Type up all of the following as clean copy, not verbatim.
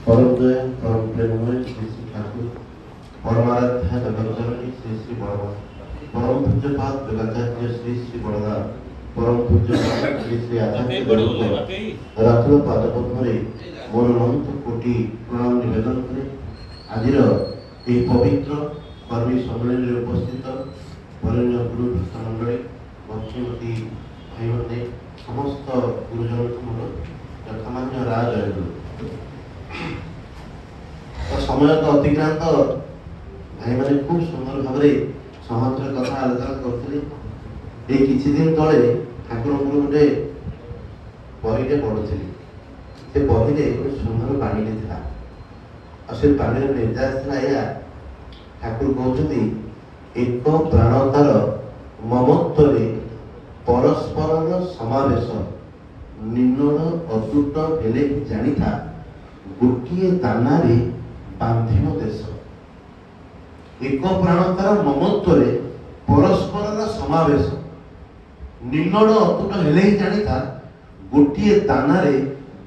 परम दया परम प्रेममय श्री श्री ठाकुर परमाराध्या जगतजननी श्री श्री बड़वा परम पूज्यपाद जगताचार्य श्री श्री बड़दा परम पूज्यपाद श्री श्री आचार्य रात्र पादपद्म मोर अनंत कोटि प्रणाम निवेदन करे आजिर यह पवित्र कर्मी सम्मेलन में उपस्थित वरेण्य गुरु मंडली भक्तिमती भाई मैंने समस्त गुरुजन मोर यथामान्य राज तो समय तो अतिक्रांत भाई मैंने खूब सुंदर भाव सहमत कथा आलोचना करते किसी दिन तले ठाकुर गोटे बहीटे पढ़ुली से बही गोटे सुंदर बाणी था से बाणी निर्देश था ठाकुर कहते एक प्राणतार ममत्व परस्पर समावेश निम्न अतुट हेले जानी था गोटे दानारे बांधिव देश एक प्राणतार ममत्व परस्पर समावेश निम्न अतुट हेले जानी था गोटे दानारे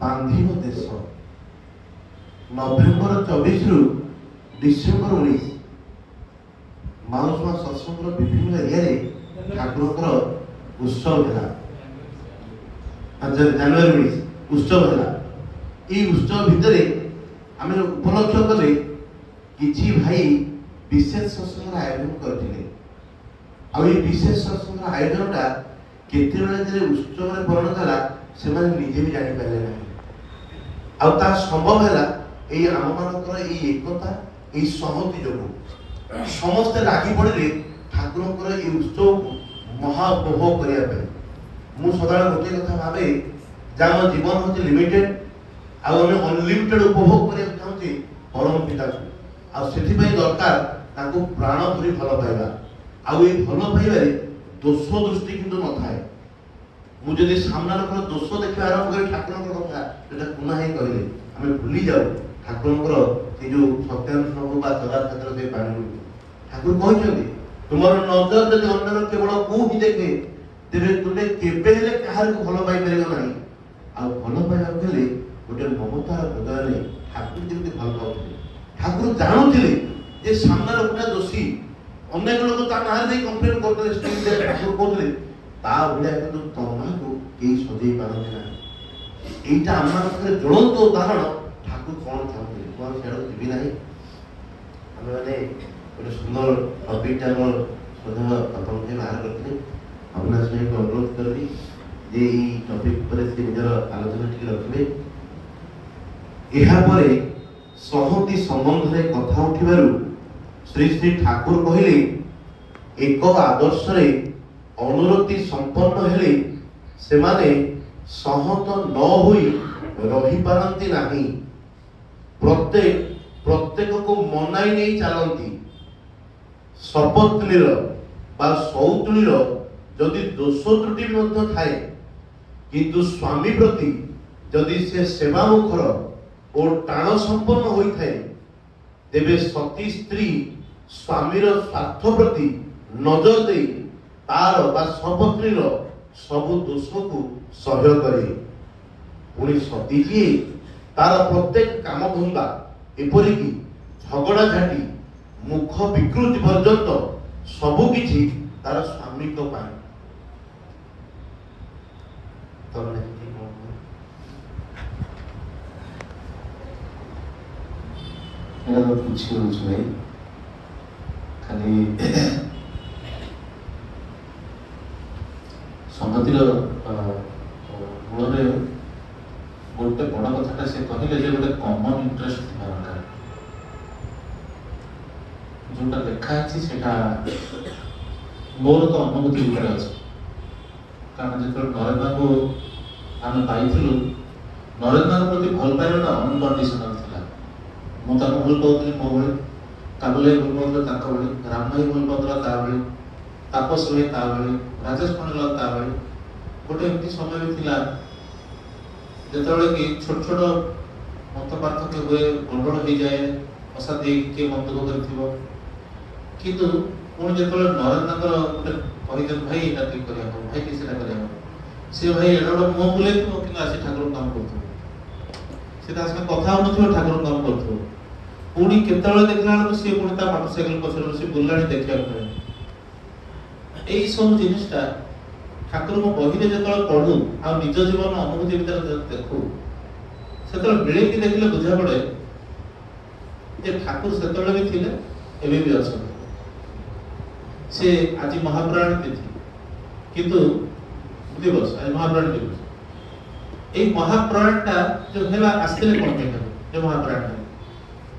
बांधिव देश नवेम्बर 24 रु डिसेम्बर 19 माउसमा सत्संग विभिन्न एरिया ठाकुर उत्सव है जनवरी 19 उत्सव है ये उत्सव भितर आम उपलक्ष कले किछि भाई विशेष सत्संग आयोजन करथिले आ ये विशेष सत्संग आयोजनटा केते बेले उत्सव में परिणत होला से निजे भी जानि पाले ना आ ता संभव है ये आम मानकर ये एकता ये सहमति जो समस्ते लागी पड़े ठाकुर ये उत्सव महाउपभोग करने मुझे सदा गोटे कथा भावे जहाँ जीवन हूँ लिमिटेड आम अनलिमिटेड उपभोग करने चाहूँगी परम पिता को दरकार प्राण भरी भल पाइबा आउ ये भल पाइबार दोष दृष्टि किंतु न थाए मुझे सामना लोक दोष देखा आरंभ कर ठाकुर कथा पुना ही कहले आम भूली जाऊ ठाकुर जो सत्यानुष्ठान चला क्षेत्र से पानी ठाकुर कहते तुम नजर जब अन्य केवल को ही देखे तेरे तुमने केबे हेले कहार को भल पाई परिबो नाही आ भल पाइबा गेले गोटे ममतार हृदय ने ठाकुर जेमति भल पाउଥିଲେ ठाकुर जानुଥିଲେ जे सामना लोकटा दोषी अनेक लोक ता नार दे कंप्लेन करते स्टेज दे ठाकुर कहଥିଲେ ता भले किंतु तमा को केही सजै पारते ना एटा आमानकर ज्वलंत उदाहरण ठाकुर कोन चाहते कोन सेडो दिबी नाही हम माने गोटे सुंदर टॉपिक टाइम सदा अपन के बाहर करते अपना से एक अनुरोध करबी जे ई टॉपिक पर से निजर आलोचना ठीक रखबे एहा परे सहमति संबंध रे कथा उठिबारु श्री श्री ठाकुर कहिले एक आदर्श रे अनुरक्ति संपन्न हेले से माने सहमत न होई रही पारंती नाही प्रत्येक को मनाई नहीं चलती सपत्नीर बा सौतुणीर जदि दोष त्रुटि मध्य थाए किंतु स्वामी प्रति जदि से सेवामुखर और टाण संपन्न होई थाए तेबे सती स्त्री स्वामीर स्वार्थ प्रति नजर दे तार बा सपत्नीर सबु दोष को सहय करे पुणी सती जी तार प्रत्येक काम धंदा एपरिकी झगड़ा झाटी मुख विकृति पर्यंत सबु किछि तार स्वामी को पाए କିଛି ହଉଛି ଭାଇ ଖାଲି ସଂଗତିର ମୂଳରେ ଗୋଟେ ବଡ଼ କଥାଟା ସେ କହିଲେ ଯେ ଗୋଟେ କମନ ଇଣ୍ଟରେଷ୍ଟ ଥିବା ଦରକାର जोटा देखा अच्छी सेटा मोर तो अनुभूति भितर अच्छे कारण जो नरेंद्र को आम पाई नरेंद्र प्रति भल पाइबा अनकंडीशनल था मुझे भूल पाऊली मो भाई काबुल भूल पाऊला भाई राम भाई भूल पाऊला भाई तापस भाई भाई राजेश पंडल भाई गोटे एमती समय भी थिला जेतबेले कि छोट छोट मत पार्थक्य हुए गंडगोल हो जाए असाध्य किए मन दुख कर किंतु पुणी जो नरेंद्र गोटे कहीजन भाई यहाँ ठीक कर भाई किसी कर सी भाई एटा गोटे मुह बुले कि आसी ठाकुर काम कर ସେ ତା ସାଙ୍ଗେ କଥା ହଉନଥିବ, ଠାକୁରଙ୍କ କାମ କରୁଥିବ। ପୁଣି କେତେବେଳେ ଦେଖିଲା ବେଳକୁ ସିଏ ପୁଣି ତା ମୋଟରସାଇକେଲ ପଛରେ ବସି ବୁଲିଲାଣି ଦେଖିବାକୁ ମିଳେ। ଏଇ ସବୁ ଜିନିସଟା ଠାକୁରଙ୍କ ବହିରେ ଯେତେବେଳେ ପଢୁ ଆଉ ନିଜ ଜୀବନ ଅନୁଭୂତି ଭିତରେ ଦେଖୁ, ସେତେବେଳେ ମିଳେଇକି ଦେଖିଲେ ବୁଝା ପଡେ ଯେ ଠାକୁର ସେତେବେଳେ ବି ଥିଲେ, ଏବେ ବି ଅଛନ୍ତି। ସେ ଆଜି ମହାପ୍ରାଣ ତିଥି କିନ୍ତୁ ଦିବସ, ଆଜି ମହାପ୍ରାଣ ଦିବସ। এই মহাপ্রয়াণটা যে হেলা আসলে কোন ପାଇଁ হবে, যে মহাপ্রয়াণ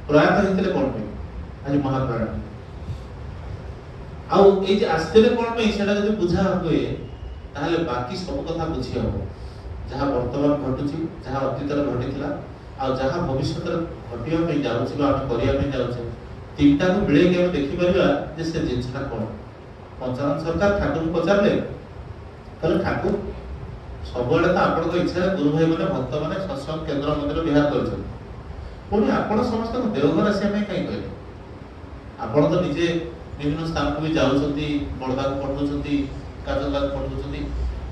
প্রয়াত ହେଇଥିଲେ কোন ପାଇଁ, আজ মহাপ্রয়াণ। ଆଉ এই যে আসলে কোন ପାଇଁ সেটা যদি বুঝা ହୁଏ তাহলে বাকি ସବୁ কথা বুঝি হব। ଯାହା ବର୍ତ୍ତମାନ ଘଟୁଛି, ଯାହା ଅତୀତରେ ଘଟିଥିଲା ଆଉ ଯାହା ଭବିଷ୍ୟତରେ ଘଟିବା ପାଇଁ ଯାଉଛି ବା ଆମେ କରିବା ପାଇଁ ଯାଉଛେ, ତିନିଟାକୁ ମିଳେଇକି ଆମେ ଦେଖିପାରିବା ଯେ ସେ ଜିନିଷଟା କ'ଣ। ପଞ୍ଚାନନ ସରକାର ଠାକୁରଙ୍କୁ ପଚାରିଲେ, କହିଲେ ଠାକୁର ସବୁଆଡେ ତ ଆପଣଙ୍କ ଇଚ୍ଛାରେ ଗୁରୁ ଭାଇ ମାନେ ଭକ୍ତ ମାନେ ସତ୍ସଙ୍ଗ କେନ୍ଦ୍ର ମନ୍ଦିର ବିହାର କରିଛନ୍ତି, ପୁଣି ଆପଣ ସମସ୍ତଙ୍କୁ ଦେଓଘର ଆସିବା ପାଇଁ କାହିଁ କହିଲେ? ଆପଣ ତ ନିଜେ ବିଭିନ୍ନ ସ୍ଥାନକୁ ବି ଯାଉଛନ୍ତି, ବଡଦାକୁ ପଠଉଛନ୍ତି, କାଜଲଦାକୁ ପଠଉଛନ୍ତି,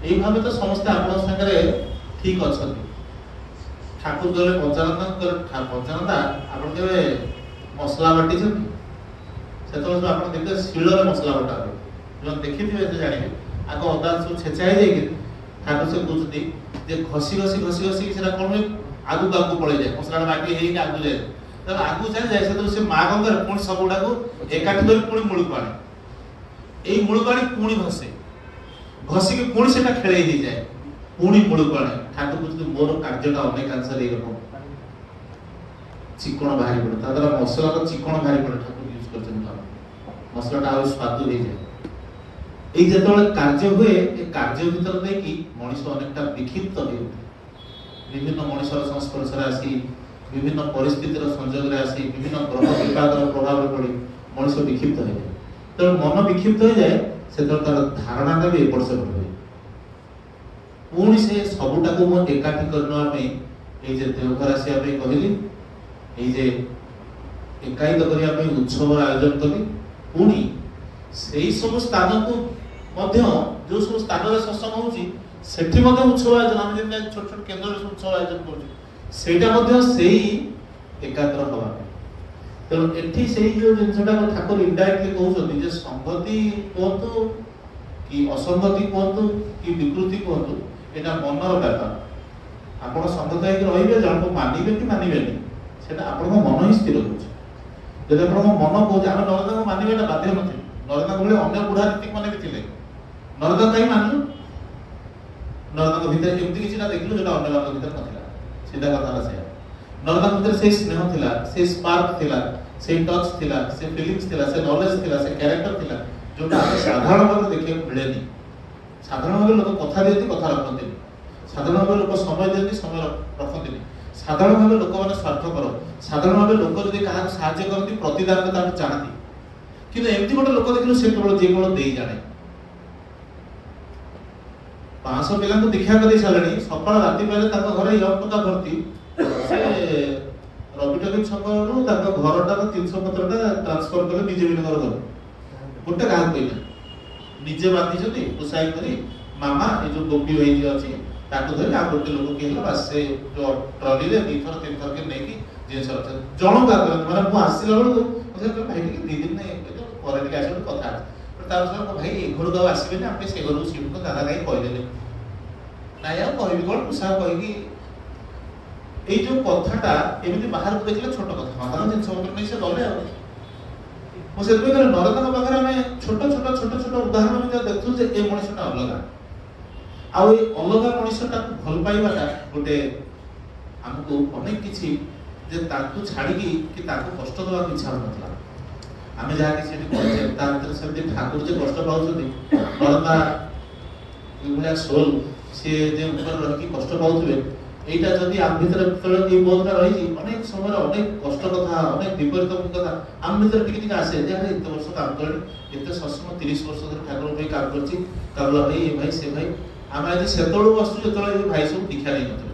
ଏଇ ଭାବେ ତ ସମସ୍ତେ ଆପଣଙ୍କ ସାଙ୍ଗରେ ଠିକ ଅଛନ୍ତି। ଠାକୁର କହିଲେ ପଞ୍ଚାନନ, ପଞ୍ଚାନନ୍ଦା ଆପଣ କେବେ ମସଲା ବାଟିଛନ୍ତି? ସେତେବେଳେ ଆପଣ ଦେଖିବେ ଶିଳରେ ମସଲା ବଟା ହୁଏ, ଯୋଉମାନେ ଦେଖିଥିବେ ସେ ଜାଣିବେ। ଆଗ ଅଦା ସବୁ ଛେଚା ହେଇଯାଇକି ଠାକୁର ସେ କହୁଛନ୍ତି ଯେ ଘଷି ଘଷି ଘଷି ଘଷି ସେଟା କଣ ହୁଏ, ଆଗକୁ ଆଗକୁ ପଳେଇଯାଏ, ମସଲାଟା ବାଟି ହେଇକି ଆଗକୁ ଯାଏ। ତେଣୁ ଆଗକୁ ଚାଲିଯାଏ, ସେତେବେଳେ ସେ ମା କଣ କରେ, ପୁଣି ସବୁଗୁଡାକୁ ଏକାଠି କରି ପୁଣି ମୂଳକୁ ଆଣେ। ଏଇ ମୂଳକୁ ଆଣି ପୁଣି ଘଷେ, ଘଷିକି ପୁଣି ସେଟା ଖେଳେଇ ହେଇଯାଏ, ପୁଣି ମୂଳକୁ ଆଣେ। ଠାକୁର କହୁଛନ୍ତି ମୋର କାର୍ଯ୍ୟଟା ଅନେକାଂଶରେ ଏଇରକମ ଚିକଣ ବାହାରି ପଡେ, ତା ଦ୍ୱାରା ମସଲାର ଚିକଣ ବାହାରି ପଡେ। ଠାକୁର ୟୁଜ କରିଛନ୍ତି, ମସଲାଟା ଆଉ ସ୍ୱାଦ ହେଇଯାଏ। এই যেତେବେଳେ କାର୍ଯ୍ୟ ହୁଏ, ଏ କାର୍ଯ୍ୟ ଭିତରେ ଦେଇକି ମଣିଷ ଅନେକଟା ବିକ୍ଷିପ୍ତ ହେଇ ଉଠେ। ବିଭିନ୍ନ ମଣିଷର ସଂସ୍ପର୍ଶରେ ଆସି, ବିଭିନ୍ନ ପରିସ୍ଥିତିର ସଂଯୋଗରେ ଆସି, ବିଭିନ୍ନ ଗ୍ରହ ବିପାକର ପ୍ରଭାବରେ ପଡି ମଣିଷ ବିକ୍ଷିପ୍ତ ହେଇଯାଏ। ତେଣୁ ମନ ବିକ୍ଷିପ୍ତ ହେଇଯାଏ, ସେତେବେଳେ ତାର ଧାରଣାଟା ବି ଏପଟ ସେପଟ ହୁଏ। ପୁଣି ସେ ସବୁଟାକୁ ମୁଁ ଏକାଠି କରିନେବା ପାଇଁ এই যে ଦେଓଘର ଆସିବା ପାଇଁ କହିଲି, এই যে ଏକାୟିତ କରିବା ପାଇଁ ଉତ୍ସବର ଆୟୋଜନ କଲି, ପୁଣି ସେଇ ସବୁ ସ୍ଥାନକୁ ମଧ୍ୟ ଯୋଉ ସବୁ ସ୍ଥାନରେ ସତ୍ସଙ୍ଗ ହଉଛି ସେଠି ମଧ୍ୟ ଉତ୍ସବ ଆୟୋଜନ, ଆମେ ଯେମିତି ଛୋଟ ଛୋଟ କେନ୍ଦ୍ରରେ ଉତ୍ସବ ଆୟୋଜନ କରୁଛୁ, ସେଇଟା ମଧ୍ୟ ସେଇ ଏକାଗ୍ର ହବା ପାଇଁ। ତେଣୁ ଏଠି ସେଇ ଯୋଉ ଜିନିଷଟା ଠାକୁର ଇନଡାଇରେକ୍ଟଲି କହୁଛନ୍ତି ଯେ ସଂଗତି କୁହନ୍ତୁ କି ଅସଂଗତି କୁହନ୍ତୁ କି ବିକୃତି କୁହନ୍ତୁ, ଏଇଟା ମନର ବ୍ୟାପାର। ଆପଣ ସଂଗତ ହେଇକି ରହିବେ, ଜଣକୁ ମାନିବେ କି ମାନିବେନି ସେଟା ଆପଣଙ୍କ ମନ ହିଁ ସ୍ଥିର କରୁଛି। ଯଦି ଆପଣଙ୍କ ମନ କହୁଛି ଆମେ ନରେନ୍ଦ୍ରଙ୍କୁ ମାନିବା, ଏଟା ବାଧ୍ୟ ନଥିବେ। ନରେନ୍ଦ୍ରଙ୍କ ଭଳି ଅନ୍ୟ ବୁଢା ନୀତିକ ମାନେ ବି ଥିଲେ, ନରେନ୍ଦ୍ର କାହିଁ ମାନିଲୁ? ନରେନ୍ଦ୍ରଙ୍କ ଭିତରେ ଏମିତି କିଛିଟା ଦେଖିଲୁ ଯୋଉଟା ଅନ୍ୟମାନଙ୍କ ଭିତରେ ନଥିଲା। ସିଧା କଥା ହେଲା ସେଇଆ। ନରେନ୍ଦ୍ରଙ୍କ ଭିତରେ ସେଇ ସ୍ନେହ ଥିଲା, ସେଇ ସ୍ପାର୍କ ଥିଲା, ସେଇ ଟଚ୍ ଥିଲା, ସେ ଫିଲିଂସ ଥିଲା, ସେ ନଲେଜ ଥିଲା, ସେ କ୍ୟାରେକ୍ଟର ଥିଲା, ଯୋଉଟା ଆମେ ସାଧାରଣ ଭାବରେ ଦେଖିବାକୁ ମିଳେନି। ସାଧାରଣ ଭାବରେ ଲୋକ କଥା ଦିଅନ୍ତି, କଥା ରଖନ୍ତିନି। ସାଧାରଣ ଭାବରେ ଲୋକ ସମୟ ଦିଅନ୍ତି, ସମୟ ରଖନ୍ତିନି। ସାଧାରଣ ଭାବେ ଲୋକମାନେ ସ୍ୱାର୍ଥପର। ସାଧାରଣ ଭାବେ ଲୋକ ଯଦି କାହାକୁ ସାହାଯ୍ୟ କରନ୍ତି, ପ୍ରତିଦାନ ତାଙ୍କୁ ଚାହାନ୍ତି। କିନ୍ତୁ ଏମିତି ଗୋଟେ ଲୋକ ଦେଖିଲୁ, ସେ କେବଳ ଯିଏ କେବଳ ଦେଇ ଜାଣେ। 500 ପିଲାଙ୍କୁ ଦୀକ୍ଷା କରି ସାରିଲେଣି, ସକାଳ ରାତି ପାଇଲେ ତାଙ୍କ ଘରେ ୟଙ୍ଗ ଟଙ୍କା ଭର୍ତ୍ତି। ସେ ରବିଟକି ଛକରୁ ତାଙ୍କ ଘରଟାର 300 ପତ୍ରଟା ଟ୍ରାନ୍ସଫର କଲେ ନିଜେ ବିନଗର ଘର, ଗୋଟେ କାହାକୁ କହିଲେ ନିଜେ ବାନ୍ଧିଛନ୍ତି ଉତ୍ସାହିତ କରି। ମାମା ଏ ଯୋଉ ଗୋପୀ ଭାଇ ଅଛି ତାକୁ ଧରି ଆଉ ଗୋଟେ ଲୋକ କିଏ ହେଲା, ସେ ଯୋଉ ଟ୍ରଲିରେ 2 ଥର 3 ଥର ନେଇକି ଜିନିଷ ରଖିଛନ୍ତି। ଜଣକା କରନ୍ତି, ମାନେ ମୁଁ ଆସିଲା ବେଳକୁ ମତେ ଭାଇ ଟିକେ 2 ଦିନ ପରେ ଟିକେ ଆସିବ କଥା ଅଛି। ତାପରେ ଭାଇ ଏ ଘରକୁ ଆଉ ଆସିବେନି, ଆମେ ସେ ଘରକୁ ଶିଫ୍ଟ କରୁ, ଦାଦା କାହିଁ କହିଦେଲେ ନାଇଁ ଆଉ କହିବି କଣ, ଉଷା କହିକି এই যে কথাটা এমনি বাহারକୁ ଦେଖିଲେ ଛୋଟ କଥା, ସାଧାରଣ ଜିନିଷ ଉପରେ ନେଇ ସେ ଗଲେ। ଆଉ ମୁଁ ସେଥିପାଇଁ କହିଲି ନରେନ୍ଦ୍ରଙ୍କ ପାଖରେ ଆମେ ଛୋଟ ଛୋଟ ଛୋଟ ଛୋଟ ଉଦାହରଣ ମଧ୍ୟ ଦେଖୁଛୁ ଯେ ଏ ମଣିଷଟା ଅଲଗା। ଆଉ ଏଇ ଅଲଗା ମଣିଷଟାକୁ ଭଲ ପାଇବାଟା ଗୋଟେ ଆମକୁ ଅନେକ କିଛି, ଯେ ତାକୁ ଛାଡ଼ିକି କି ତାକୁ କଷ୍ଟ ଦେବାକୁ ଇଚ୍ଛା ହେଉନଥିଲା। ଆମେ ଯାହା କିଛି ଏଠି କରୁଛେ ତା ଭିତରେ ସେମିତି ଠାକୁର ଯେ କଷ୍ଟ ପାଉଛନ୍ତି, ନରେନ୍ଦ୍ର ଏଭଳିଆ ସୋଲ ସିଏ ଯେ ଉପରେ ରହିକି କଷ୍ଟ ପାଉଥିବେ, এইটা যদি ଆମ ଭିତରେ ଯେତେବେଳେ এই ବୋଧଟା ରହିଛି, ଅନେକ ସମୟରେ ଅନେକ କଷ୍ଟ କଥା, ଅନେକ ବିପରୀତ କଥା ଆମ ଭିତରେ ଟିକେ ଟିକେ ଆସେ ଯେ ଆରେ ଏତେ ବର୍ଷ କାମ କଲେଣି, ଏତେ ସତ୍ସଙ୍ଗ 30 ବର୍ଷ ଧରି ଠାକୁରଙ୍କ ପାଇଁ କାମ କରିଛି, କାରୁଲା ଭାଇ ଏ ଭାଇ ସେ ଭାଇ। ଆମେ ଆଜି ସେତେବେଳକୁ ବସୁଛୁ ଯେତେବେଳେ ଏ ଭାଇ ସବୁ ଦୀକ୍ଷା ନେଇନଥିଲେ,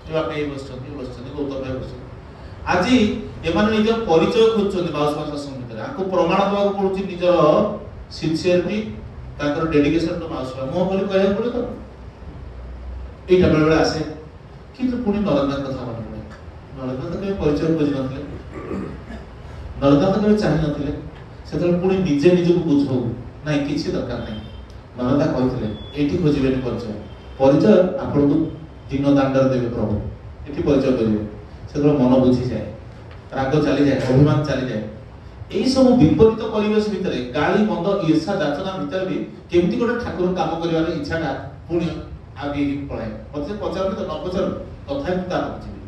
ଏ ବାପା ଏଇ ବସିଛନ୍ତି ଗୌତମ ଭାଇ ବସିଛନ୍ତି। ଆଜି ଏମାନେ ନିଜ ପରିଚୟ ଖୋଜୁଛନ୍ତି ମାଉସୀ ମା ସତ୍ସଙ୍ଗ ଭିତରେ, ଆଙ୍କୁ ପ୍ରମାଣ ଦେବାକୁ ପଡୁଛି ନିଜର ସିନସିୟରିଟି, ତାଙ୍କର ଡେଡିକେସନ ଟୁ ମାଉସୀ ମା। ମୁହଁ ବୋଲି କହିବାକୁ ପଡେ ତ, এইটা ବେଳେବେଳେ ଆସେ। କିନ୍ତୁ ପୁଣି ନରେନ୍ଦ୍ରଙ୍କ କଥା ମନେ ପଡେ, ନରେନ୍ଦ୍ର କେବେ ପରିଚୟ ଖୋଜି ନଥିଲେ, ନରେନ୍ଦ୍ର କେବେ ଚାହିଁ ନଥିଲେ। ସେତେବେଳେ ପୁଣି ନିଜେ ନିଜକୁ ବୁଝଉ ନାଇଁ କିଛି ଦରକାର ନାହିଁ। ନରେନ୍ଦ୍ର କହିଥିଲେ ଏଇଠି ଖୋଜିବେନି ପରିଚୟ, ପରିଚୟ ଆପଣଙ୍କୁ ଦିନ ଦାଣ୍ଡରେ ଦେବେ ପ୍ରଭୁ, ଏଠି ପରିଚୟ କରିବେ। ସେତେବେଳେ ମନ ବୁଝିଯାଏ, ରାଗ ଚାଲିଯାଏ, ଅଭିମାନ ଚାଲିଯାଏ। এই ସବୁ ବିପରୀତ ପରିବେଶ ଭିତରେ ଗାଳି ମନ୍ଦ ଈର୍ଷା ଯାଚନା ଭିତରେ ବି କେମିତି ଗୋଟେ ଠାକୁର କାମ କରିବାର ଇଚ୍ଛାଟା ପୁଣି ଆଗେଇ ପଳାଏ। ମତେ ପଚାରନ୍ତି ତ ନ ପଚାରୁ ତଥାପି ତା ପାଖକୁ ଯିବି,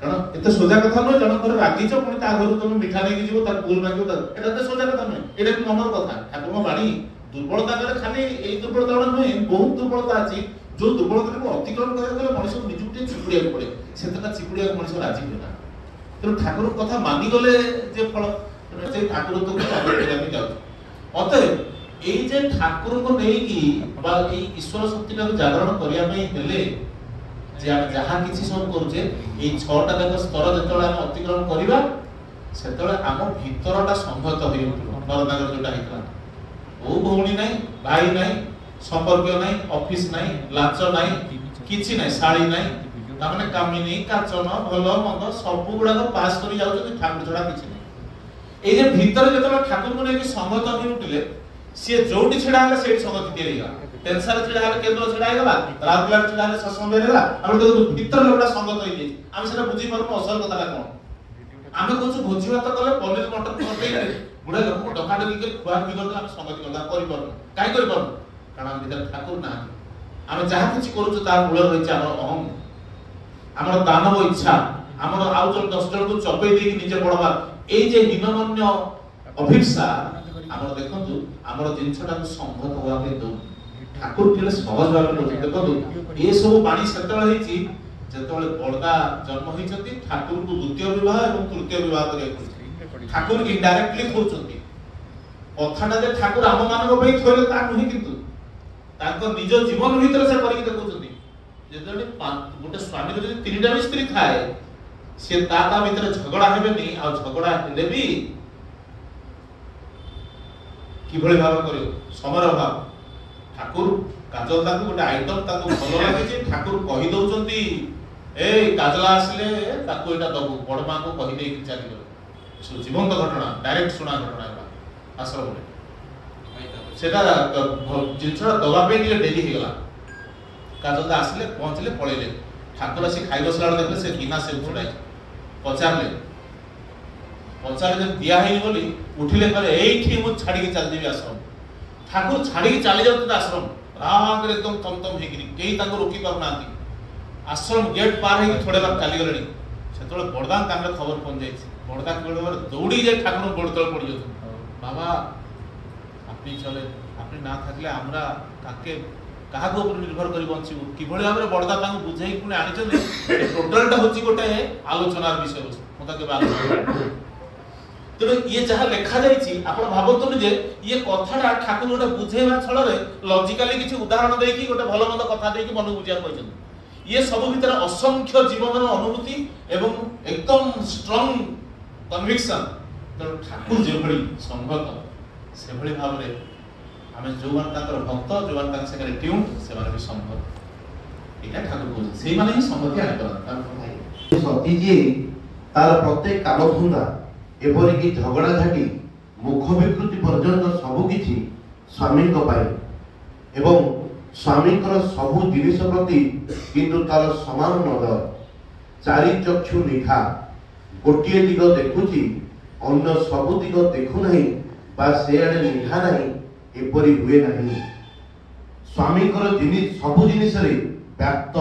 କାରଣ ଏତେ ସୋଜା କଥା ନୁହେଁ। ଜଣଙ୍କ ଘରେ ରାଗିଛ ପୁଣି ତା ଘରକୁ ତମେ ମିଠା ନେଇକି ଯିବ, ତାର ଭୁଲ ମାଗିବ, ଏଟା ଏତେ ସୋଜା କଥା ନୁହେଁ। ଏଇଟା ବି ମନର କଥା। ଠାକୁରଙ୍କ ବାଣୀ ଦୁର୍ବଳତା କଲେ ଖାଲି ଏଇ ଦୁର୍ବଳତା ଗୁଡ଼ା ନୁହେଁ, ବହୁତ ଦୁର୍ବଳତା ଅଛି ଯୋଉ ଦୁର୍ବଳତାକୁ ଅତିକ୍ରମ କରିବାକୁ ଗଲେ ମଣିଷକୁ ନିଜକୁ ଟିକେ ଚିପୁଡ଼ିବାକୁ ପଡେ। ସେତେଟା ଚିପୁଡ଼ିବାକୁ ମଣିଷ ରାଜି ହୁଏ ନା। ତେଣୁ ଠାକୁରଙ୍କ କଥା ମାନିଗଲେ ଯେ ଫଳ, ସେ ଠାକୁରଙ୍କୁ କରିବା ପାଇଁ ଯାଉଛି। ଅତଏବ ଏଇ ଯେ ଠାକୁରଙ୍କୁ ନେଇକି ବା ଏଇ ଈଶ୍ୱର ଶକ୍ତିଟାକୁ ଜାଗରଣ କରିବା ପାଇଁ ହେଲେ ଯେ ଆମେ ଯାହା କିଛି ସବୁ କରୁଛେ, ଏଇ 6ଟା ଯାକ ସ୍ତର ଯେତେବେଳେ ଆମେ ଅତିକ୍ରମ କରିବା ସେତେବେଳେ ଆମ ଭିତରଟା ସଂହତ ହୋଇ ଉଠିବ। ନରନାଗର ଯୋଉଟା ହେଇଥିଲା, କୋଉ ଭଉଣୀ ନାହିଁ, ଭାଇ ନାହିଁ, ସମ୍ପର୍କୀୟ ନାହିଁ, ଅଫିସ ନାହିଁ, ଲାଞ୍ଚ ନାହିଁ, କିଛି ନାହିଁ, ଶାଳୀ ନାହିଁ, ତାମାନେ କାମିନୀ କାଚନ ଭଲ ମନ୍ଦ ସବୁ ଗୁଡାକ ପାସ୍ କରି ଯାଉଛନ୍ତି, ଠାକୁର ଛଡା କିଛି ନାହିଁ। ଏଇ ଯେ ଭିତରେ ଯେତେବେଳେ ଠାକୁରଙ୍କୁ ନେଇକି ସଂହତ ହୋଇ ଉଠିଲେ, ସିଏ ଯୋଉଠି ଛିଡା ହେଲେ ସେଇଠି ସଂଗତି ତିଆରି ହେଇଗଲା। ଟେନ୍ସାରେ ଛିଡା ହେଲେ କେନ୍ଦ୍ର ଛିଡା ହେଇଗଲା, ରାଉରକେଲାରେ ଛିଡା ହେଲେ ସତ୍ସଙ୍ଗ ହେଇଗଲା। ଆମେ ଭିତରେ ଲୋକଟା ସଂଗତ ହେଇଯାଇଛି। ଆମେ ସେଟା ବୁଝିପାରୁନୁ ଅସଲ କଥାଟା କଣ। ଆମେ କହୁଛୁ ଭୋଜି ଭାତ କଲେ ପନିର ମଟର କରିଦେଇ ଗୁଡେ ଲୋକଙ୍କୁ ଡକାଡକି କରି ଖୁଆଖୁଇ କରିଦେଲେ ଆମେ ସଂଗତି କରିପାରୁନୁ। କାହିଁ କରିପାରୁନୁ? କାରଣ ଆମ ଭିତରେ ଠାକୁର ନାହାନ୍ତି। ଆମେ ଯାହା କିଛି କରୁଛୁ ତାର ମୂଳରେ ରହିଛି ଆମର ଅହଂ, ଆମର ଦାନବ ଇଚ୍ଛା, ଆମର ଆଉ ଜଣ 10 ଜଣଙ୍କୁ ଚପେଇ ଦେଇକି ନିଜେ ବଢବା, ଏଇ ଯେ ହୀନମନ୍ୟ ଅଭିପ୍ସା ଆମର ଦେଖନ୍ତୁ ଆମର ଜିନିଷଟାକୁ ସଂହତ ହବା ପାଇଁ ଦଉନି। ଠାକୁର କେବେ ସହଜ ଭାବରେ ଦଉଛନ୍ତି। ଦେଖନ୍ତୁ ଏ ସବୁ ବାଣୀ ସେତେବେଳେ ହେଇଛି ଯେତେବେଳେ ବଳଦା ଜନ୍ମ ହେଇଛନ୍ତି, ଠାକୁରଙ୍କୁ ଦ୍ୱିତୀୟ ବିବାହ ଏବଂ ତୃତୀୟ ବିବାହ କରିବାକୁ ପଡିଛି। ଠାକୁର ଇନଡାଇରେକ୍ଟଲି କହୁଛନ୍ତି କଥାଟା ଯେ ଠାକୁର ଆମ ମାନଙ୍କ ପାଇଁ ଥୋଇଲେ ତା ନୁହେଁ, କିନ୍ତୁ ତାଙ୍କ ନିଜ ଜୀବନ ଭିତରେ ସେ କରିକି ଦେଖଉଛନ୍ତି। ଯେତେବେଳେ ଗୋଟେ ସ୍ୱାମୀର ଯଦି 3ଟା ବି ସ୍ତ୍ରୀ ଥାଏ, ସେ ତା ଭିତରେ ଝଗଡା ହେବେନି, ଆଉ ଝଗଡା ହେଲେ ବି কিভাবে ভাবে করিও সমর অভাব। ঠাকুর কাজল তাকে গোটে আইটম তাকে ভাল লাগিছে, ঠাকুর কহি দউচন্তি এই কাজলা আসলে তাকে এটা দবু, বড় মাকে কহি দেই চালি গলে। জীবন্ত ঘটনা, ডাইরেক্ট শোনা ঘটনা এটা আশ্রমে। সেটা জিনিসটা দবা পাই ଟିକେ ଡେରି ହେଇଗଲା। କାଜଲଦା ଆସିଲେ, ପହଞ୍ଚିଲେ, ପଳେଇଲେ। ଠାକୁର ଆସି ଖାଇ ବସିଲା ବେଳେ ଦେଖିଲେ ସେ ବିନା ସେଉ ଛଡାଇଛି। ପଚାରିଲେ ଯେ ଦିଆ ହେଇନି ବୋଲି ଉଠିଲେ, କହିଲେ ଏଇଠି ମୁଁ ଛାଡିକି ଚାଲିଯିବି ଆଶ୍ରମ। ଠାକୁର ଛାଡିକି ଚାଲି ଯାଉଛନ୍ତି ଆଶ୍ରମ, ରାଗରେ ଏକଦମ ତମ ହେଇକିରି, କେହି ତାଙ୍କୁ ରୋକି ପାରୁନାହାନ୍ତି। ଆଶ୍ରମ ଗେଟ୍ ପାର ହେଇକି ଥୋଡେ ବାଟ ଚାଲିଗଲେଣି। ସେତେବେଳେ ବଡଦାଙ୍କ କାନରେ ଖବର ପହଞ୍ଚି ଯାଇଛି। ବଡଦା କେବଳ দৌড়ি যাই ঠাকুর গোড় তলে পড়ে যেত। বাবা আপনি চলে, আপনি না থাকলে আমরা কাকে কাহাকে উপরে নির্ভর করে বঞ্চিবু। কিভাবে ভাবে বড়দা তাকে বুঝাই পুଣି আনিଛନ୍ତି। টোটালটা হচ্ছে গোটে আলোচনার বিষয়বস্তু। ମୁଁ ତାକୁ ଆଲୋଚନା। ତେଣୁ ଇଏ ଯାହା ଲେଖା ଯାଇଛି ଆପଣ ଭାବନ୍ତୁନି ଯେ ଇଏ କଥାଟା ଠାକୁର ଗୋଟେ ବୁଝେଇବା ଛଳରେ ଲଜିକାଲି କିଛି ଉଦାହରଣ ଦେଇକି ଗୋଟେ ଭଲ ମନ୍ଦ କଥା ଦେଇକି ମନକୁ ବୁଝିବାକୁ କହିଛନ୍ତି। ଇଏ ସବୁ ଭିତରେ ଅସଂଖ୍ୟ ଜୀବନର ଅନୁଭୂତି ଏବଂ ଏକଦମ ଷ୍ଟ୍ରଙ୍ଗ କନଭିକ୍ସନ। ତେଣୁ ଠାକୁର ଯେଭଳି ସଂହତ, ସେଭଳି ଭାବରେ ଆମେ ଯୋଉମାନେ ତାଙ୍କର ଭକ୍ତ, ଯୋଉମାନେ ତାଙ୍କ ସାଙ୍ଗରେ ଟ୍ୟୁନ୍, ସେମାନେ ବି ସଂହତ। ଏଇଟା ଠାକୁର କହୁଛନ୍ତି, ସେଇମାନେ ହିଁ ସଂହତି ଆଣିପାରନ୍ତି। ସତୀ ଯିଏ ତାର ପ୍ରତ୍ୟେକ କାମଧନ୍ଦା, ଏପରିକି ଝଗଡ଼ା ଝାଟି, ମୁଖ ବିକୃତି ପର୍ଯ୍ୟନ୍ତ ସବୁକିଛି ସ୍ୱାମୀଙ୍କ ପାଇଁ ଏବଂ ସ୍ୱାମୀଙ୍କର ସବୁ ଜିନିଷ ପ୍ରତି କିନ୍ତୁ ତାର ସମାନ ନଜର। ଚାରି ଚକ୍ଷୁ ନିଘା, ଗୋଟିଏ ଦିଗ ଦେଖୁଛି, ଅନ୍ୟ ସବୁ ଦିଗ ଦେଖୁନାହିଁ ବା ସେଆଡ଼େ ନିଘା ନାହିଁ, ଏପରି ହୁଏ ନାହିଁ। ସ୍ୱାମୀଙ୍କର ସବୁ ଜିନିଷରେ ବ୍ୟାପ୍ତ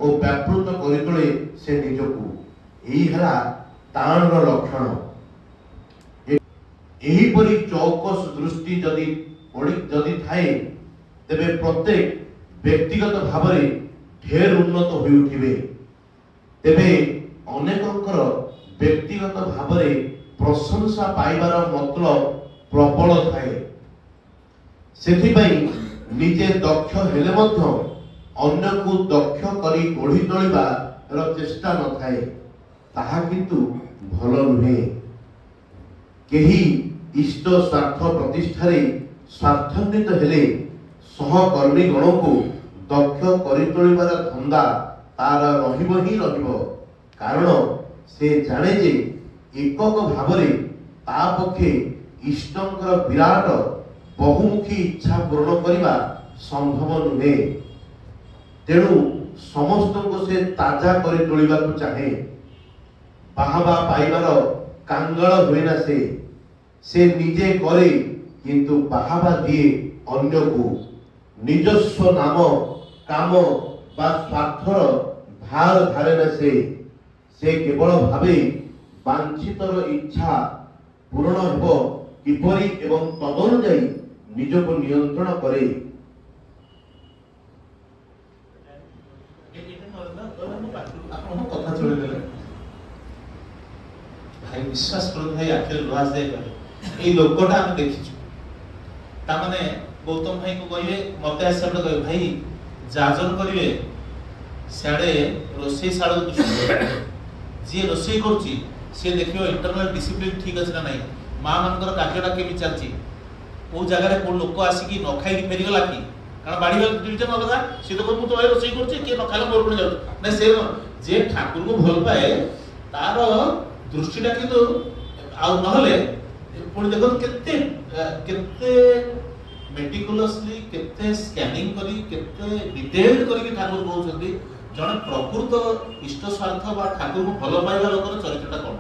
ଓ ବ୍ୟାପୃତ କରିତୋଳେ ସେ ନିଜକୁ। ଏହି ହେଲା ତାଣର ଲକ୍ଷଣ। ଏହିପରି ଚୌକସ ଦୃଷ୍ଟି ଯଦି ଥାଏ, ତେବେ ପ୍ରତ୍ୟେକ ବ୍ୟକ୍ତିଗତ ଭାବରେ ଢେର ଉନ୍ନତ ହୋଇ ଉଠିବେ। ତେବେ ଅନେକଙ୍କର ବ୍ୟକ୍ତିଗତ ଭାବରେ ପ୍ରଶଂସା ପାଇବାର ମତଲବ ପ୍ରବଳ ଥାଏ। ସେଥିପାଇଁ ନିଜେ ଦକ୍ଷ ହେଲେ ମଧ୍ୟ ଅନ୍ୟକୁ ଦକ୍ଷ କରି ଗଢ଼ି ତୋଳିବାର ଚେଷ୍ଟା ନଥାଏ। ତାହା କିନ୍ତୁ ଭଲ ନୁହେଁ। କେହି ଇଷ୍ଟ ସ୍ୱାର୍ଥ ପ୍ରତିଷ୍ଠାରେ ସ୍ୱାର୍ଥାନ୍ୱିତ ହେଲେ ସହକର୍ମୀଗଣକୁ ଦକ୍ଷ କରି ତୋଳିବାର ଧନ୍ଦା ତାର ରହିବ ହିଁ ରହିବ। कारण से जाने जे एकक भावरे ता पक्षे इष्टंकर विराट बहुमुखी इच्छा पूर्ण करने संभव नुहे। तेणु समस्त को से ताजा कर तोलिबा को चाहे। बाहबा पाइबार कांगल हुए ना से निजे करे किंतु बाहबा दिए अन्य को। निजस्व नाम काम बा स्वार्थर भार धारे ना से केवल भावे वांछितर इच्छा पूर्ण हो किपरि एवं तदनुजाई निज को नियंत्रण करे। कथा चले भाई विश्वास कर भाई आखिर लुहा से ये लोकटा हम देखिछु तामाने गौतम भाई को कहिए मते आसब कहिए भाई जाजन करिवे साडे रोसई साड जी रोसई करछि से देखियो इंटरनल डिसिप्लिन ठीक अछि ना नहीं मां मानकर कार्यटा केमि चलछि ओ जगह रे कोन लोक आसी कि न खाई फेरी गला कि कारण बाड़ी वाला डिविजन अलगा से तो मु तो रोसई करछि के न खाला मोर कोन जाउ ना से जे ठाकुर को भल पाए तार दृष्टिटा किंतु आउ नहले पुणी देखो केते केते मेटिकुलसली केते स्कैनिंग करी केते डिटेल्ड करी कि ठाकुर कहउछथि जने प्रकृत इष्ट स्वार्थ बा ठाकुर को भल पाइबा लोकर चरित्रटा कोन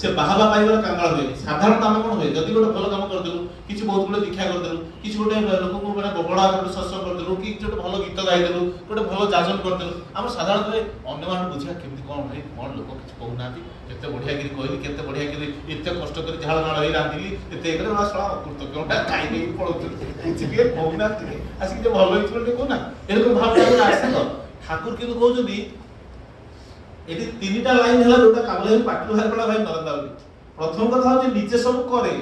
से बाहबा पाइबार कांगाल होय साधारण काम कोन होय जदी गोटे भल काम कर देलु किछि बहुत गुले दीक्षा कर देलु किछि गोटे लोक को माने बबड़ा गोटे सत्संग कर देलु कि गोटे भल गीत गाइ देलु गोटे भल जाजन कर देलु हम साधारण अन्य मान बुझिया केमति कोन भाई कोन लोक किछि कहू नाथि केते बढ़िया गिरी कहली केते बढ़िया गिरी एते कष्ट कर झाड़ नाळ होई रांधिली एते एकरे बड़ा सळा कृतज्ञता खाइ नै पड़ोत किछि के कहू नाथि आसी जे भल होइछ बोले को ना एरको भाव आसे तो ठाकुर किंतु कहउछथि एटी तीनटा लाइन हला जोटा काबले पाटलु हार पड़ा भाई नरंदा प्रथम कथा हो निजे सब करे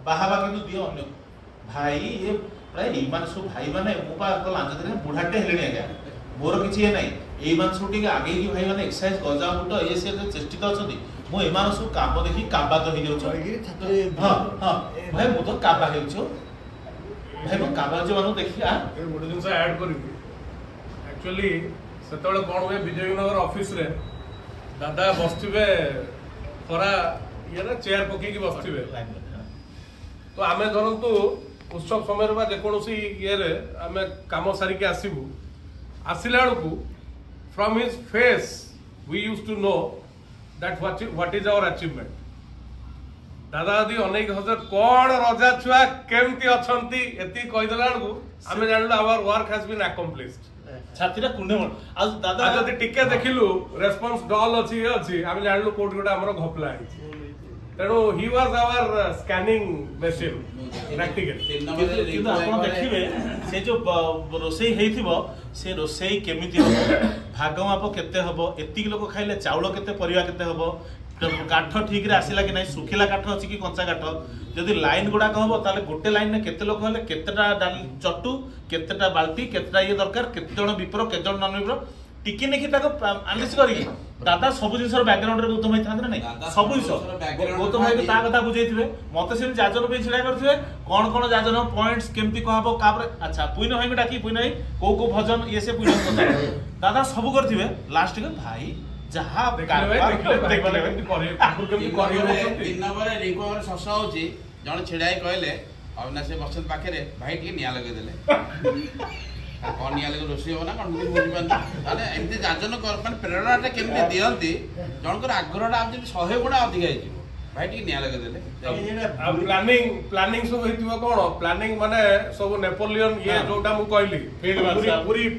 बाहाबा किंतु दियो अन्य भाई ये प्राय ए मान सब भाई माने मो पा तो लांज दे बुढ़ाटे हेलेनी आज्ञा मोर किछि ए नाही ए मान सब टिके आगे की भाई माने एक्सरसाइज गजा मुट ये से चेष्टित अछथि मो ए मान सब काम देखि काबा तो ही जाउछ हां हां भाई मो तो काबा हेउछो भाई मो काबा जे मानु देखि आ गोटे जिंस ऐड करिबी एक्चुअली सेतବେଳେ कौन हुए विजयनगर ऑफिस रे दादा बसथिबे खरा ये ना चेयर पकी की बसथिबे तो आमे धरंतु उत्सव समय बा जेकोसी ये रे आमे काम सारी के आसीबू आसिला बेलू from his face we use to know that what is our achievement दादा यदि अनेक हजार कौन रजा छुआ केमती अछंती एती कहि देला बेलू आमे जानलु our work has been accomplished छातीरा कुंडमण आ दादा जदि टिके देखिलु रेस्पॉन्स डल अछि आमे जानलु कोड गोटा हमर घपला है तेणु he was our scanning machine practical किंतु आपण देखिबे से जो रोसई हेइथिबो से रोसई केमिति हबो भाग माप केते हबो एतिक लोक खाइले चाउल केते परिवा केते हबो काठ ठीक रे आसिला कि नहीं सुखिला काठ अछि कि कंचा काठ जदि लाइन गुडा कहबो ताले गोटे लाइन ने केते लोक हले केतेटा डाल चट्टू केतेटा बाल्टी केतेटा ये दरकार केते जण विप्र केते जण नन विप्र टिके नेखि ताको एनालिसिस करी दादा सब जिंसर बैकग्राउंड रे गौतम भाई थांद ना नहीं सब जिंस गौतम भाई ता कथा बुझेइथिबे मते से जाजन पे छिडा करथिबे कोन कोन जाजन पॉइंट्स केमती कहबो काबरे अच्छा पुइन भाई डाकी पुइन भाई को भजन ये से पुइन कथा दादा सब करथिबे लास्ट के भाई जहा देखले तीन नंबर रिकवर सस होची जण छिडाई कहले अविनाश बसंत पाखे भाई टी निया लगे देले कौन निया लगे रोषी हो ना कौन बुझी पान ताले एमती जाजन कर माने प्रेरणाटा केमती दियंती जनकर आग्रहटा आम 100 गुणा अधिक आइजी भाई टी निया लगे देले प्लानिंग सब हेतिबो कोन प्लानिंग माने सब नेपोलियन ये जोटा मु कहली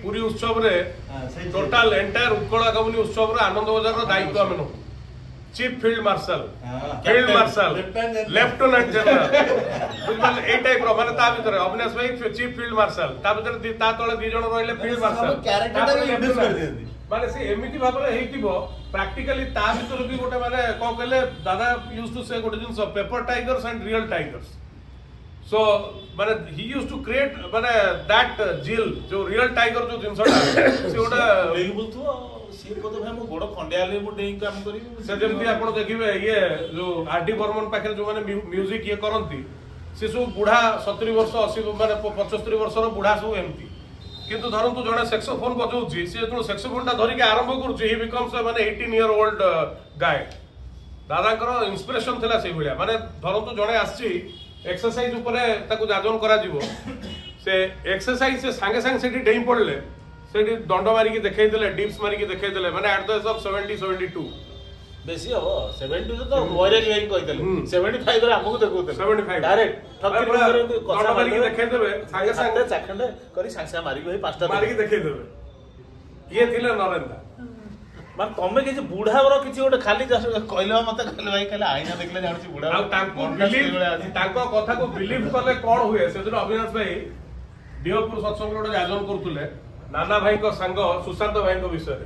पूरी उत्सव रे टोटल एंटायर उत्कल आगमनी उत्सव रे आनंद बजार रो दायित्व आमे नो chief field marshal lieutenant general बुझल ए टाइप रो माने ता भीतर अविनाश भाई चीफ फील्ड मार्शल ता भीतर ता तळे दी जण रहिले फील्ड मार्शल कैरेक्टर इंट्रोड्यूस कर देती माने से एमिति भाबरे हेतिबो प्रैक्टिकली ता भीतर भी गोटे माने को कहले दादा यूज्ड टू से गोटे जिंस paper tigers and real tigers so माने ही यूज्ड टू क्रिएट माने दैट जिल जो रियल टाइगर जो जिंसटा से गोटे लेबल तो से को तो भाई मो गोड़ खंडिया ले मो डेई काम करी से जेमती आपण देखिबे ये जो आरडी बर्मन पाखे जो माने म्यूजिक ये करंती से सब बुढ़ा 70 वर्ष 80 माने 75 वर्ष रो बुढ़ा सब एमती किंतु धरतु जड़े सेक्सोफोन बजाऊँगी सी जो सेक्सोफोन धरिक आरंभ करुच्ची हि बिकम्स माने 18 ईयर ओल्ड गाय दादा इन्स्पिरेशन थिला से भाया माने धरतु जड़े आसी एक्सरसाइज उपरे ताकू जाजन करा जीवो से एक्सरसाइज से सांगे सांगे सेठी डेई पड़ले सेठी दंड मारिकी देखै देले डिप्स मारिकी देखै देले माने एट द एज ऑफ 70 72 बेसी हो 70 तो मोरे भाई कहतले 75 रे हमको देखौते 75 डायरेक्ट दंड मारिकी देखै देबे सांगे सांगे चाखंडे करी सांगे सांगे मारिकी भाई पांचटा मारिकी देखै देबे ये थिले नरेंद्र मान तमे किछि बुढ़ावर किछि गोटे खाली कहले मते कहले भाई कहले आईना देखले जानुची बुढ़ा आ तांको बिलीव तांको कथा को बिलीव करले कोन हुए से जो अविनाश भाई डिओपुर सत्संग रोड आयोजन करथुले नाना भाई को संग सुशांत भाई को विषय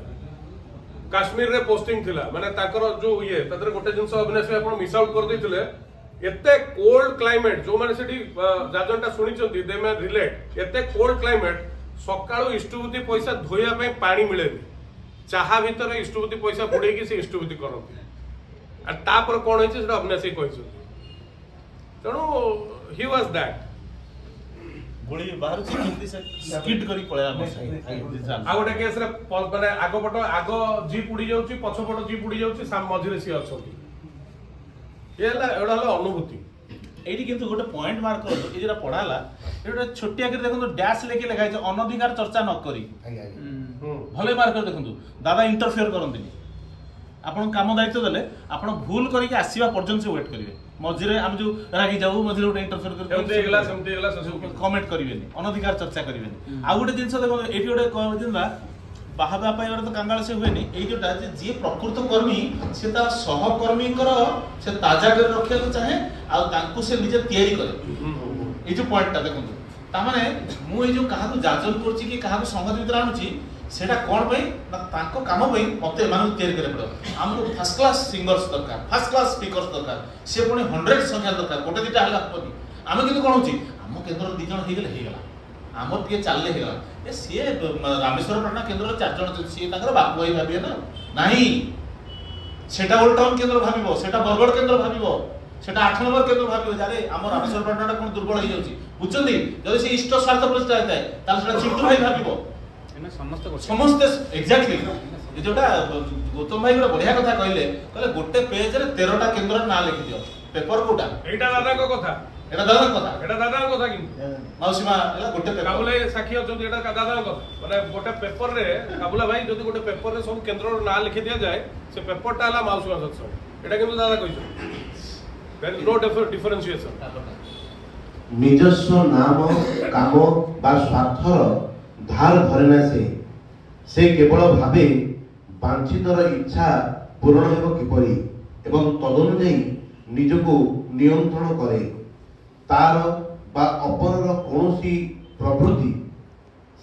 काश्मीर रे पोस्टिंग थिला माने ताकर जो ये तदर गोटे जिंस अविनाश भाई आपण मिस आउट कर दैथिले एते कोल्ड क्लाइमेट जो माने सेठी जाजनटा सुनिचंती दे मे रिलेट एते कोल्ड क्लाइमेट सकाळो इष्टबुद्धि पैसा धोया पे पानी मिलेनी चाहा भीतर इष्टबुद्धि पैसा बुड़े की से इष्टबुद्धि करती आ तापर कोन होइछ सेटा अविनाश भाई कहिछ तेणु ही वाज दैट गुड़ी बाहर से किंती से स्किड करी पळया आ गोटे केस रे माने आगो पट आगो जीप उड़ी जाउची पछ पट जीप उड़ी जाउची साम मझिरे सी अछंती एला एडा हला अनुभूति एठी किंतु गोटे पॉइंट मार्क कर ए जेरा पढाला एटा छोटिया के देखो डैश लेके लिखा है अनधिकार चर्चा न करी भले मार्क कर देखो दादा इंटरफेयर करंदिनी आपण काम दायित्व देले आपण भूल करी के आसीबा पर्यंत से वेट करिवे मझिरे हम जो रागी जाऊ मझिरे गोटे इंटरफेयर कर सेमते गेला कमेंट करिवेनी अनधिकार चर्चा करिवेनी आ गोटे जिंस देखो एठी गोटे जिंदा बाहाबा पाइबार तो कांगाल से हुएनी ए जोटा जे प्रकृत कर्मी से ता सहकर्मी से ताजा कर रखिया को चाहे आ तांको से निजे तयारी करे ए जो पॉइंट ता देखो ता माने मु ए जो काहा को जाजन करछि कि काहा को संगत भीतर आनुछि सेटा कोन पई ना तांको काम पई मते मानु तयारी करे पड़ो हमको फर्स्ट क्लास सिंगर्स दरकार फर्स्ट क्लास स्पीकर्स दरकार से पुणी 100 संख्या दरकार गोटे दिटा हला पनी आमे किंतु कोन होछि हम केंद्र दि जण हेगले हेगला आमर टिके चालले हेगला ए से रामेश्वर प्राणा केंद्र 4 जण सी ताकर बापू भाई भाबिए ना नाही सेटा ओल्ड टाउन केंद्र भाबिबो सेटा बरगड़ केंद्र भाबिबो सेटा 8 नंबर केंद्र भाबिबो जारे हमर रामेश्वर प्राणा कोन दुर्बल हो जाउछि बुझछन्ती जदि से इष्ट स्वार्थ प्रतिष्ठा होता है ताल सेटा चिंटू भाई भाबिबो समस्त एग्जैक्टली ये जोटा गौतम भाई गोटे बढ़िया कथा कहले गोटे पेज रे 13टा केंद्र ना लिखि दियो पेपर कोटा एटा दादा को कथा एटा दादा कथा एटा दादा को कथा कि मौसीमा एला गोटे पेपर काबुले साखी अछन एटा दादा को माने गोटे पेपर रे काबुला भाई जदि गोटे पेपर रे सब केंद्र ना लिखि दिया जाए से पेपर टा हला मौसीमा सत्संग एटा किंतु दादा कहिसो देयर इज नो डिफरेंशिएशन নিজস্ব নাম কাম বা স্বার্থর ধার ধরে না সে কেবল ভাবে বাঞ্ছিতর ইচ্ছা পূরণ ହେବ কিপରି এবং তদনুযায়ী নিজକୁ নিয়ন্ত্রণ করে তার বা অপরର কୌଣସି প্রবৃত্তি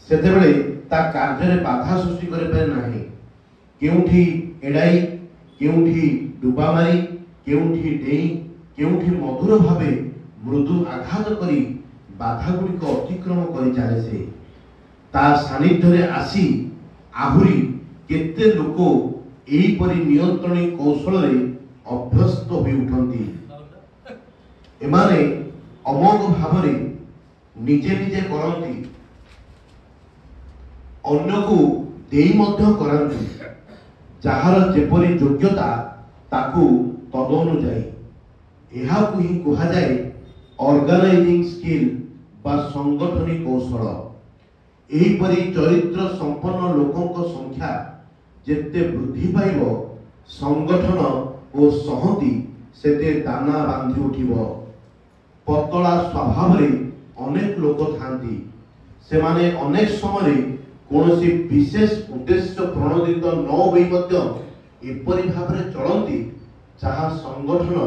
সেତେବେଳେ তা କାର୍ଯ୍ୟରେ বাধা সৃষ্টি କରିପାରେ ନାହିଁ କେଉଁଠି ଏଡ଼ାଇ କେଉଁଠି ଡୁବା ମାରି କେଉଁଠି ଡେଇଁ କେଉଁଠି ମଧୁର ଭାବେ ମୃଦୁ ଆଘାତ କରି ବାଧା ଗୁଡ଼ିକ ଅତିକ୍ରମ କରି ଚାଲେ ସେ ତା ସାନିଧ୍ୟରେ ଆସି ଆହୁରି କେତେ ଲୋକ ଏହିପରି ନିୟନ୍ତ୍ରଣୀ କୌଶଳରେ ଅଭ୍ୟସ୍ତ ହୋଇ ଉଠନ୍ତି ଏମାନେ ଅମୋଘ ଭାବରେ ନିଜେ ନିଜେ କରନ୍ତି ଅନ୍ୟକୁ ଦେଇ ମଧ୍ୟ କରାନ୍ତି ଯାହାର ଯେପରି ଯୋଗ୍ୟତା ତାକୁ ତଦନୁଯାୟୀ ଏହାକୁ ହିଁ କୁହାଯାଏ ଅର୍ଗାନାଇଜିଂ ସ୍କିଲ୍ ବା ସଂଗଠନୀ କୌଶଳ एहीपरि चरित्र संपन्न लोकों संख्या जेते वृद्धि पाइब संगठन और सहमति सेते दाना बांधि उठिब पतला स्वभाव रे अनेक लोक थांती से माने अनेक समय कोनोसी विशेष उद्देश्य प्रणोदित न होई मध्य एपरि भाबरे चलंती जहाँ संगठन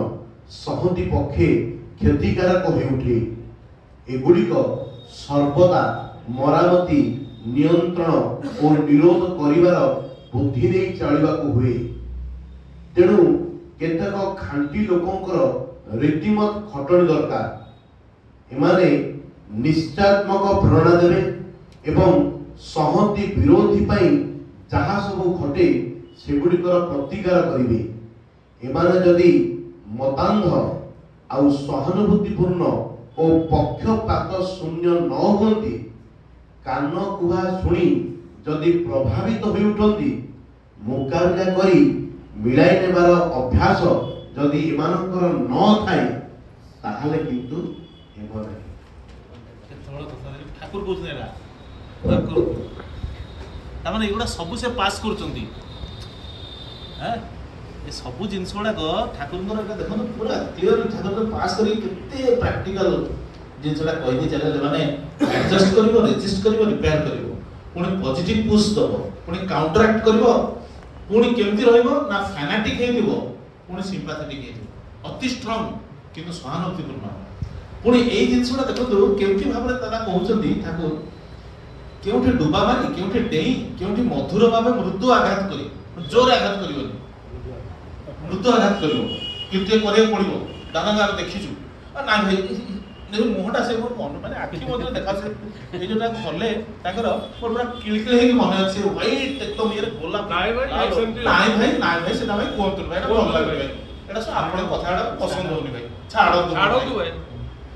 सहमति पक्षे क्षतिकारक होई उठे एगुड़िक सर्वदा मरामती नियंत्रण और निरोध करिवार बुद्धि नहीं चलिबाकू हुए तेणु केतक खांटी लोकंकर रीतिमत खटणी दरकार एमाने निश्चयात्मक प्रेरणा देवे एवं सहमति विरोधी पाई जहाँ सब घटे सेगुड़िकर प्रतिकार करिवे एमाने जदि मतांध आउ सहानुभूतिपूर्ण और पक्षपात शून्य न होती कान कुहा शुणी जदि प्रभावित हो उठती मुकाबला करी मिलाई नेबार अभ्यास जदि इमानकर न थाए ताहले किंतु हेबो नाही। ठाकुर कहते हैं ठाकुर तामाने एगुड़ा सब से पास करचंदी हैं ये सब जिंस गुड़ाक ठाकुर देखो पूरा थियोरी ठाकुर पास करी केते प्रैक्टिकल जिनसटा कहि चले माने एडजस्ट करिवो रेजिस्ट करिवो रिपेयर करिवो पुणी पॉजिटिव पुश दबो पुणी काउंटरैक्ट करिवो पुणी केमती रहइबो ना फैनाटिक हेतिबो पुणी सिंपैथेटिक हेतिबो अति स्ट्रांग किंतु सहानुभूतिपूर्ण पुणी एई जिनसटा देखो केमती भाबरे तना कहउचंदी ठाकुर केउठी डुबा मारी केउठी डेई केउठी मधुर भाबे मृदु आघात करी जोर आघात करिवो मृदु आघात करिवो किंतु करे पड़िवो दादा गार देखिजु ना भाई ने मुहटा से मोर मन माने आखि मधुर देखा से ए जोटा खले ताकर मोर पूरा किलकिल हेकी मन अछि व्हाइट एकदम ये गोलाप नाइ भाई सेटा भाई कोंतु भाई एटा भल लागे भाई एटा से आपण कथाडा पसंद होनी भाई छाड़ो तू भाई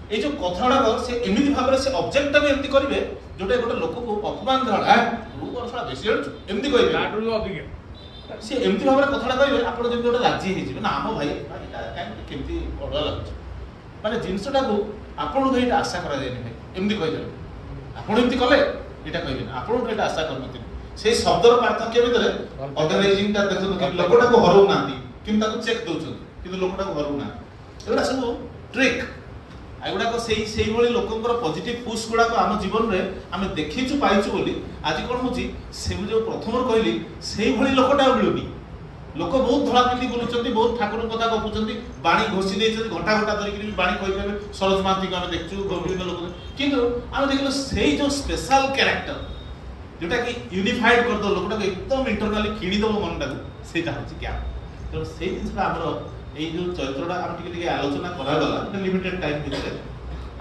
ए जो कथाडा से एमिति भाबरे से ऑब्जेक्ट भी एमिति करिवे जोटा गोटे लोक को अपमान धरा तू कोन साला बेसी हलछु एमिति कहिबे लाडू अधिक से एमिति भाबरे कथाडा कहिबे आपण जे गोटे राजी हे जिवे ना हम भाई काई केमिति अडवा लागछ माने जिंसटा को आपण को एटा आशा करा जायनि भाई एमिति कहि देबे आपण एमिति कले एटा कहिबे आपण को एटा आशा करनति से शब्दर पार्थक्य भितरे ऑर्गेनाइजिंग ता देखो लोकटा को हरौ नांती किंतु ताको चेक दोछन किंतु लोकटा को हरौ ना एटा सब ट्रिक एगुड़ा को से लोकंर पॉजिटिव पुश गुड़ा को आम जीवन में आम देखीचु पाइचु बोली आज कौन हो जो प्रथम कहली से लोकटा मिलूनी लोक बहुत धड़ा पिंधि बुलुंट बहुत ठाकुर कथा गपुंट बाणी घोषी देते घंटा घंटा धरिक बाणी कही सरोज महांती को आम देखु विभिन्न लोक किंतु आम देखल से जो स्पेशल कैरेक्टर जोटा कि यूनिफाइड कर दो लोकटा को एकदम इंटरनाली किणीदेव मनटा को से क्या तेणु से जिन आमर এই যে চরিত্রটা আমি টিকে টিকে আলোচনা করা গলা এটা লিমিটেড টাইম ভিতরে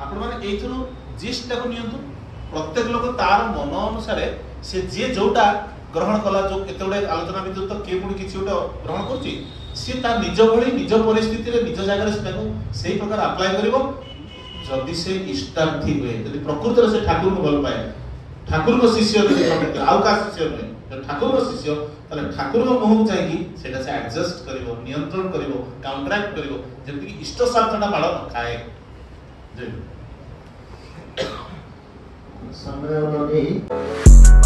আপন মানে এইথরু জিস্টটাকে নিয়ন্তু প্রত্যেক লোক তার মন অনুসারে সে যে যোটা গ্রহণ কলা जो এতগুড়ে আলোচনা ভিতরে তো কে পুনি কিছু ওটা গ্রহণ করছি সে তার নিজ ভଳି নিজ পরিস্থিতিরে নিজ জায়গায় সেটাকে সেই প্রকার আপ্লাই করিব যদি সে ইষ্টার্থী हुए যদি প্রকৃতরে সে ঠাকুরকে ভাল পায় ঠাকুরଙ୍କ শিষ্য যদি প্রকৃতরে আউ কা শিষ্য নয় ठाकुर शिष्य ताले ठाकुर मुह चाहिए सेटा से एडजस्ट करिवो नियंत्रण करिवो काउंटरैक्ट करिवो जेति कि इष्ट स्वार्थटा बाळ न खाए समय